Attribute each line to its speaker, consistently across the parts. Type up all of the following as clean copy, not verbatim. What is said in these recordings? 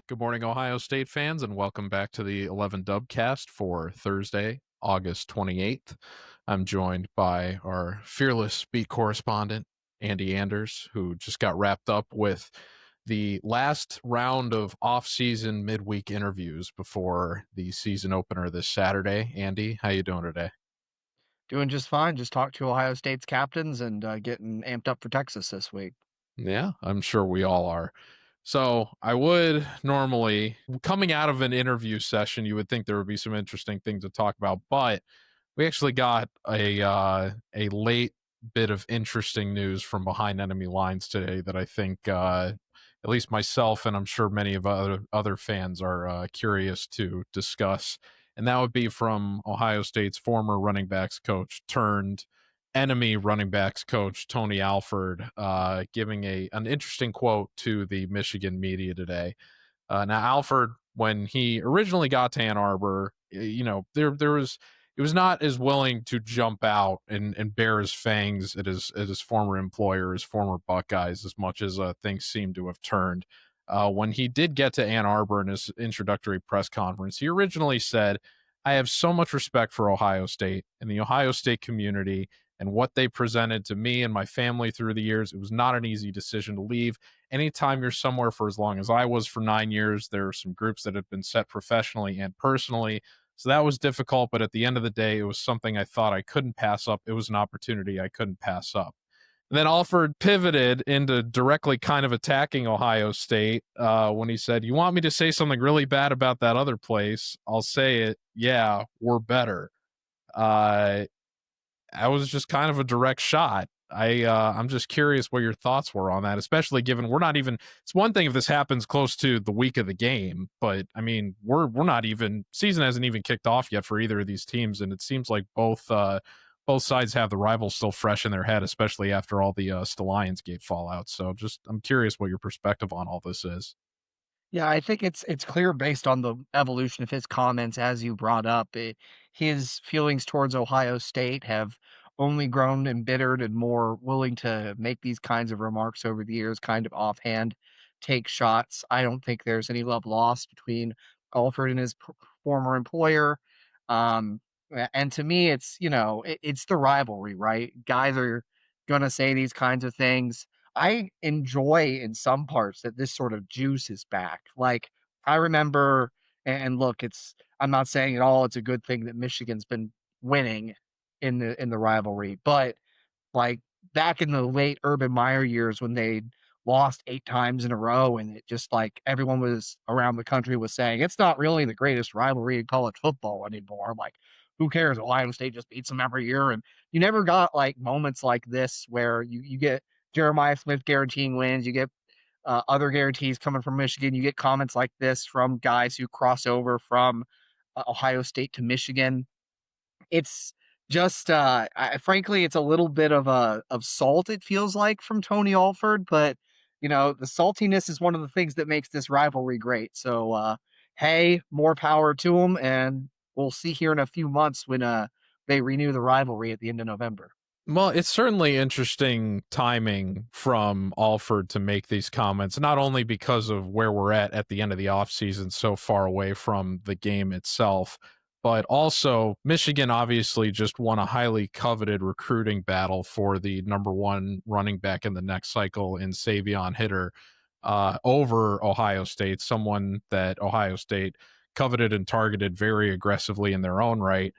Speaker 1: Good morning, Ohio State fans, and welcome back to the 11 Dubcast for Thursday, August 28th. I'm joined by our fearless beat correspondent, Andy Anders, who just got wrapped up with the last round of off-season midweek interviews before the season opener this Saturday. Andy, how you doing today?
Speaker 2: Doing just fine. Just talked to Ohio State's captains and getting amped up for Texas this week.
Speaker 1: Yeah, I'm sure we all are. So I would normally, coming out of an interview session, you would think there would be some interesting things to talk about, but we actually got a late bit of interesting news from behind enemy lines today that I think at least myself and I'm sure many of other fans are curious to discuss, and that would be from Ohio State's former running backs coach turned enemy running backs coach Tony Alford, giving an interesting quote to the Michigan media today. Now, Alford, when he originally got to Ann Arbor, there was it was not as willing to jump out and bare his fangs at his former employer, his former Buckeyes, as much as things seem to have turned. When he did get to Ann Arbor in his introductory press conference, he originally said, "I have so much respect for Ohio State and the Ohio State community and what they presented to me and my family through the years. It was not an easy decision to leave. Anytime you're somewhere for as long as I was for 9 years, there are some groups that have been set professionally and personally. So that was difficult. But at the end of the day, it was something I thought I couldn't pass up. It was an opportunity I couldn't pass up." And then Alford pivoted into directly kind of attacking Ohio State when he said, "You want me to say something really bad about that other place? I'll say it. Yeah, we're better." Uh, that was just kind of a direct shot. I'm just curious what your thoughts were on that, especially given we're not even. It's one thing if this happens close to the week of the game, but I mean we're not even season hasn't even kicked off yet for either of these teams, and it seems like both sides have the rivals still fresh in their head, especially after all the Lions Gate fallout. So just I'm curious what your perspective on all this is.
Speaker 2: Yeah, I think it's clear based on the evolution of his comments as you brought up. His feelings towards Ohio State have only grown embittered and more willing to make these kinds of remarks over the years, kind of offhand, take shots. I don't think there's any love lost between Alford and his former employer. And to me, it's the rivalry, right? Guys are gonna say these kinds of things. I enjoy in some parts that this sort of juice is back. Like, I remember, and look, I'm not saying at all it's a good thing that Michigan's been winning in the rivalry, but like back in the late Urban Meyer years when they lost 8 times in a row, and it just like everyone was around the country was saying it's not really the greatest rivalry in college football anymore. Like, who cares? Ohio State just beats them every year, and you never got like moments like this where you get Jeremiah Smith guaranteeing wins, you get other guarantees coming from Michigan, you get comments like this from guys who cross over from Ohio State to Michigan. It's just, frankly, it's a little bit of salt, it feels like, from Tony Alford, but, the saltiness is one of the things that makes this rivalry great. So, hey, more power to him, and we'll see here in a few months when they renew the rivalry at the end of November.
Speaker 1: Well, it's certainly interesting timing from Alford to make these comments, not only because of where we're at the end of the offseason, so far away from the game itself, but also Michigan obviously just won a highly coveted recruiting battle for the number one running back in the next cycle in Savion Hitter over Ohio State, someone that Ohio State coveted and targeted very aggressively in their own right.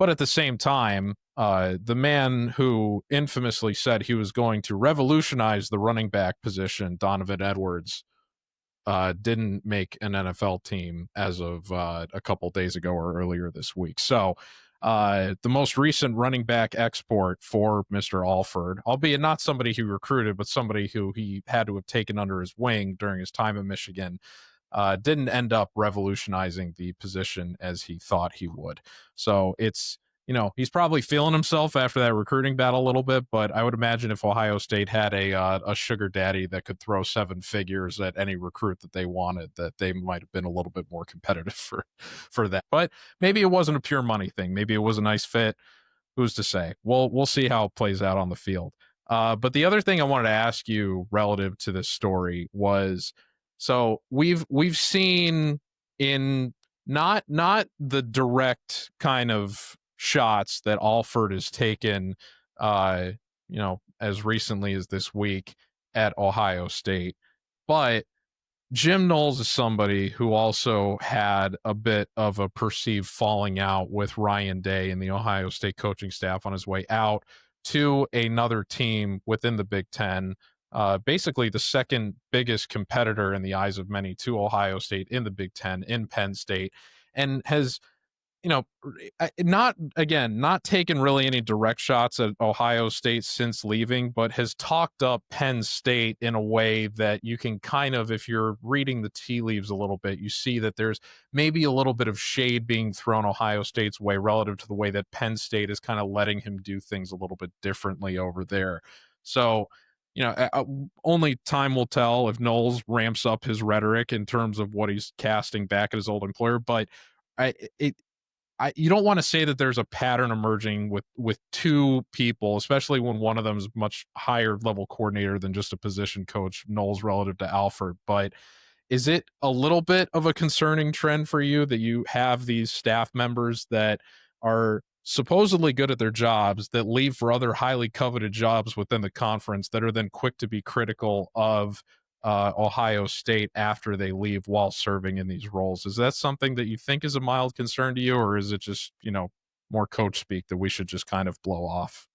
Speaker 1: But at the same time, the man who infamously said he was going to revolutionize the running back position, Donovan Edwards, didn't make an NFL team as of a couple days ago or earlier this week. So the most recent running back export for Mr. Alford, albeit not somebody he recruited, but somebody who he had to have taken under his wing during his time in Michigan, didn't end up revolutionizing the position as he thought he would. So it's, he's probably feeling himself after that recruiting battle a little bit, but I would imagine if Ohio State had a sugar daddy that could throw seven figures at any recruit that they wanted, that they might have been a little bit more competitive for that. But maybe it wasn't a pure money thing. Maybe it was a nice fit. Who's to say? We'll see how it plays out on the field. But the other thing I wanted to ask you relative to this story was So we've seen in not the direct kind of shots that Alford has taken, uh, as recently as this week at Ohio State, but Jim Knowles is somebody who also had a bit of a perceived falling out with Ryan Day and the Ohio State coaching staff on his way out to another team within the Big Ten, basically the second biggest competitor in the eyes of many to Ohio State in the Big Ten, in Penn State, and has not again, not taken really any direct shots at Ohio State since leaving, but has talked up Penn State in a way that you can kind of, if you're reading the tea leaves a little bit, you see that there's maybe a little bit of shade being thrown Ohio State's way relative to the way that Penn State is kind of letting him do things a little bit differently over there. So, only time will tell if Knowles ramps up his rhetoric in terms of what he's casting back at his old employer, but I it you don't want to say that there's a pattern emerging with two people, especially when one of them is much higher level coordinator than just a position coach, Knowles relative to Alford. But is it a little bit of a concerning trend for you that you have these staff members that are supposedly good at their jobs that leave for other highly coveted jobs within the conference that are then quick to be critical of Ohio State after they leave while serving in these roles? Is that something that you think is a mild concern to you, or is it just, more coach speak that we should just kind of blow off?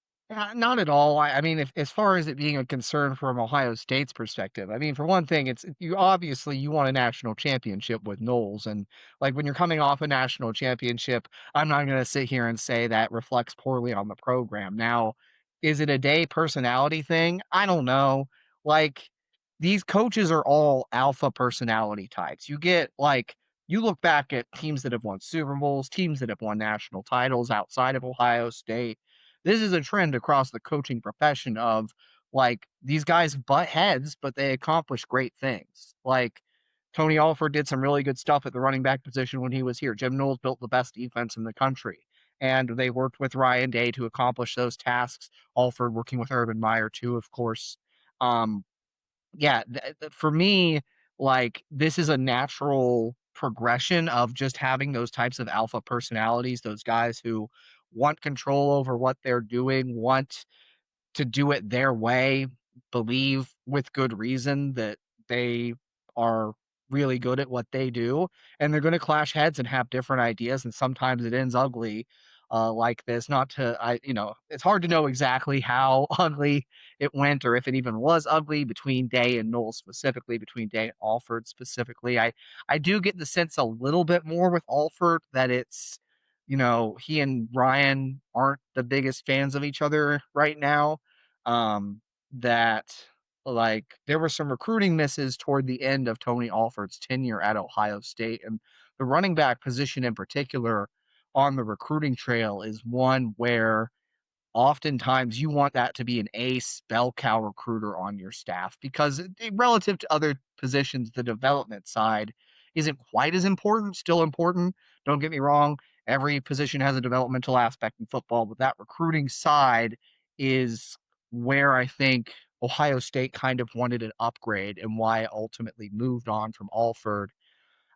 Speaker 2: Not at all. I mean, if as far as it being a concern from Ohio State's perspective, I mean, for one thing, it's you obviously you want a national championship with Knowles, and like when you're coming off a national championship, I'm not going to sit here and say that reflects poorly on the program. Now, is it a day personality thing? I don't know. Like these coaches are all alpha personality types. You get like you look back at teams that have won Super Bowls, teams that have won national titles outside of Ohio State. This is a trend across the coaching profession of like these guys butt heads, but they accomplish great things. Like Tony Alford did some really good stuff at the running back position when he was here. Jim Knowles built the best defense in the country. And they worked with Ryan Day to accomplish those tasks. Alford working with Urban Meyer too, of course. Um, yeah, for me, like this is a natural progression of just having those types of alpha personalities, those guys who want control over what they're doing, want to do it their way, believe with good reason that they are really good at what they do, and they're gonna clash heads and have different ideas, and sometimes it ends ugly, like this. Not to it's hard to know exactly how ugly it went or if it even was ugly between Day and Knowles specifically, between Day and Alford specifically. I do get the sense a little bit more with Alford that it's, he and Ryan aren't the biggest fans of each other right now, that like there were some recruiting misses toward the end of Tony Alford's tenure at Ohio State, and the running back position in particular on the recruiting trail is one where oftentimes you want that to be an ace bell cow recruiter on your staff because relative to other positions, the development side isn't quite as important, still important. Don't get me wrong. Every position has a developmental aspect in football, but that recruiting side is where I think Ohio State kind of wanted an upgrade and why it ultimately moved on from Alford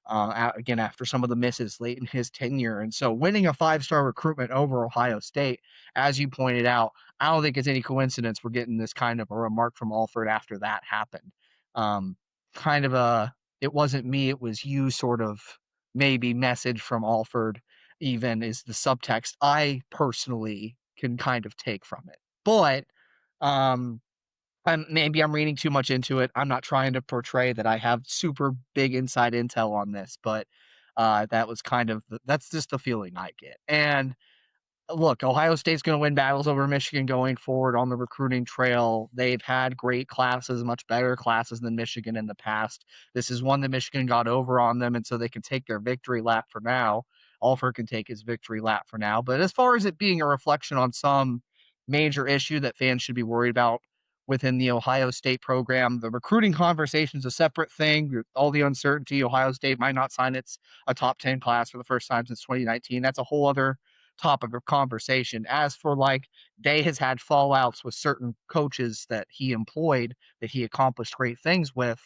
Speaker 2: again after some of the misses late in his tenure. And so winning a five-star recruitment over Ohio State, as you pointed out, I don't think it's any coincidence we're getting this kind of a remark from Alford after that happened. Um, kind of a it wasn't me, it was you sort of maybe message from Alford even is the subtext I personally can kind of take from it. But um maybe I'm reading too much into it. I'm not trying to portray that I have super big inside intel on this, but that was kind of that's just the feeling I get. And look, Ohio State's going to win battles over Michigan going forward on the recruiting trail. They've had great classes, much better classes than Michigan in the past. This is one that Michigan got over on them, and so they can take their victory lap for now. Alford can take his victory lap for now. But as far as it being a reflection on some major issue that fans should be worried about within the Ohio State program, the recruiting conversation is a separate thing. All the uncertainty, Ohio State might not sign its a top 10 class for the first time since 2019. That's a whole other topic of conversation. As for like Day has had fallouts with certain coaches that he employed that he accomplished great things with.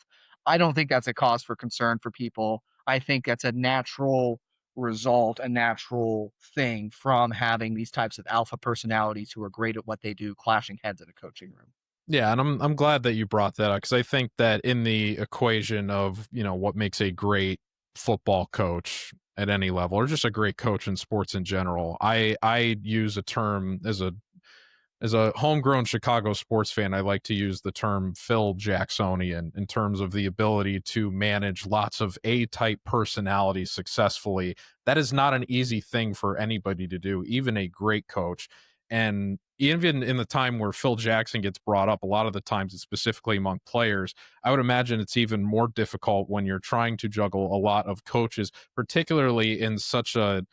Speaker 2: I don't think that's a cause for concern for people. I think that's a natural result, a natural thing from having these types of alpha personalities who are great at what they do, clashing heads in a coaching room.
Speaker 1: Yeah, and I'm glad that you brought that up because I think that in the equation of, what makes a great football coach at any level or just a great coach in sports in general, I use a term as a homegrown Chicago sports fan, I like to use the term Phil Jacksonian in terms of the ability to manage lots of A-type personalities successfully. That is not an easy thing for anybody to do, even a great coach. And even in the time where Phil Jackson gets brought up, a lot of the times it's specifically among players. I would imagine it's even more difficult when you're trying to juggle a lot of coaches, particularly in such a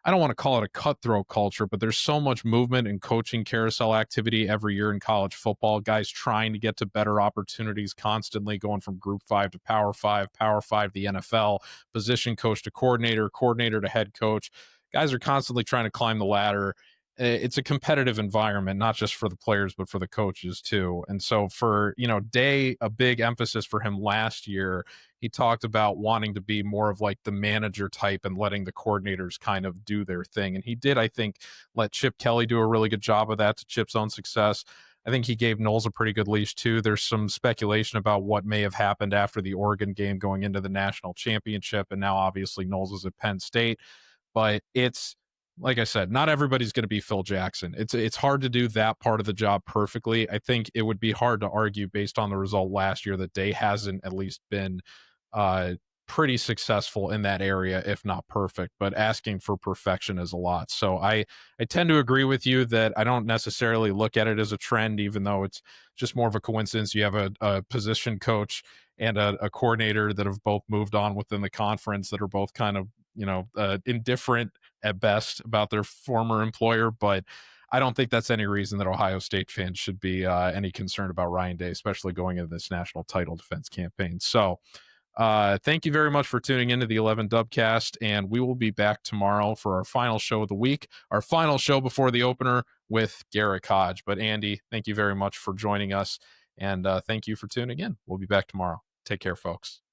Speaker 1: I don't want to call it a cutthroat culture, but there's so much movement and coaching carousel activity every year in college football. Guys trying to get to better opportunities constantly, going from group 5 to power 5 to the NFL, position coach to coordinator, coordinator to head coach. Guys are constantly trying to climb the ladder. It's a competitive environment, not just for the players, but for the coaches too. And so for, Day, a big emphasis for him last year, he talked about wanting to be more of like the manager type and letting the coordinators kind of do their thing. And he did, I think, let Chip Kelly do a really good job of that to Chip's own success. I think he gave Knowles a pretty good leash too. There's some speculation about what may have happened after the Oregon game going into the national championship. And now obviously Knowles is at Penn State. But it's like I said, not everybody's going to be Phil Jackson. It's hard to do that part of the job perfectly. I think it would be hard to argue based on the result last year that Day hasn't at least been uh, pretty successful in that area, if not perfect. But asking for perfection is a lot. So I tend to agree with you that I don't necessarily look at it as a trend, even though it's just more of a coincidence. You have a position coach and a coordinator that have both moved on within the conference that are both kind of indifferent at best about their former employer, but I don't think that's any reason that Ohio State fans should be any concerned about Ryan Day, especially going into this national title defense campaign. So, thank you very much for tuning into the 11 Dubcast, and we will be back tomorrow for our final show of the week, our final show before the opener with Garrick Hodge. But Andy, thank you very much for joining us, and thank you for tuning in. We'll be back tomorrow. Take care, folks.